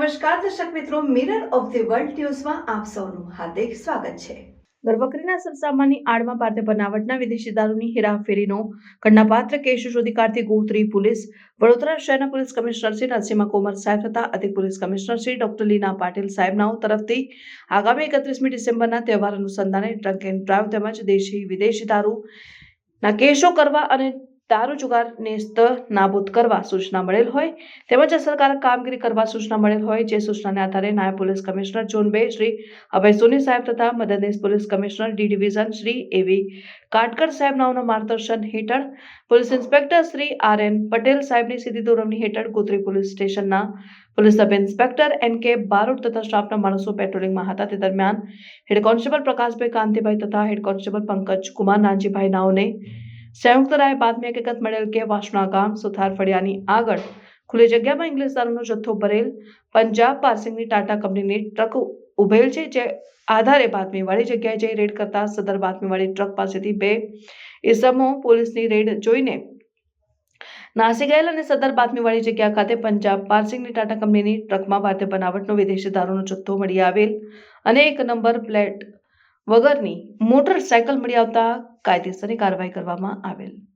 નમસ્કાર દર્શક મિત્રો, મિરર ઓફ ધ વર્લ્ડ ન્યૂઝમાં આપ સૌનું હાર્દિક સ્વાગત છે. ગર્ભવતીના સરસામાની આડમાં ભારતીય બનાવટના વિદેશી દારૂની હેરાફેરીનો ઘટનાપાત્ર કેસ શોધી કાઢતી ગોત્રી પોલીસ વડોદરા શહેરના પોલીસ કમિશનર શ્રી નરસિંહ કુમાર સાહેબ તથા અધિક પોલીસ કમિશનર શ્રી ડોક્ટર લીના પાટીલ સાહેબનાઓ તરફથી આગામી 31મી ડિસેમ્બરના તહેવાર અનુસંધાને ડ્રંક એન્ડ ડ્રાઈવ તેમજ દેશી વિદેશી દારૂના કેસો કરવા અને દારૂ જુગાર નેસ્ત નાબૂદ કરવા સૂચના મળેલ હોય તેમજ અસરકારક કામગીરી કરવા સૂચના મળેલ હોય, જે સૂચનાને આધારે નાયબ police commissioner zone 2 Shri Abhay Soni સાહેબ તથા મદદનીશ police commissioner D division Shri A V Katkar સાહેબ નાઓના માર્ગદર્શન હેઠળ police inspector Shri R N Patel સાહેબની સીધી દોરવણી હેઠળ ગોત્રી પોલીસ સ્ટેશનના police sub inspector N K Barot તથા સ્ટાફના માણસો પેટ્રોલિંગમાં હતા. તે દરમિયાન હેડ કોન્સ્ટેબલ પ્રકાશભાઈ કાંતિભાઈ તથા હેડ કોન્સ્ટેબલ પંકજ કુમાર નાનજીભાઈ નાઓને સંયુક્ત રાય બાતમી હકીકત મળેલ કે વાસણા ગામ સુથાર ફળિયાની આગળ ખુલ્લી જગ્યામાં ઇંગ્લિશ દારૂનો જથ્થો ભરેલ પંજાબ પાર્સિંગની ટાટા કંપનીની ટ્રક ઉભેલ છે, જે આધારે બાતમીવાળી જગ્યાએ જઈ રેડ કરતા સદર બાતમીવાળી ટ્રક પાસેથી 2 ઇસમો પોલીસની રેડ જોઈને નાસી ગયેલ અને સદર બાતમીવાળી જગ્યા ખાતે પંજાબ પાર્સિંગની ટાટા કંપનીની ટ્રકમાં ભારતીય બનાવટનો વિદેશી દારૂનો જથ્થો મળી આવેલ અને 1 નંબર પ્લેટ વગરની મોટરસાયકલ મળી આવતા કાયદેસરની કાર્યવાહી કરવામાં આવેલ.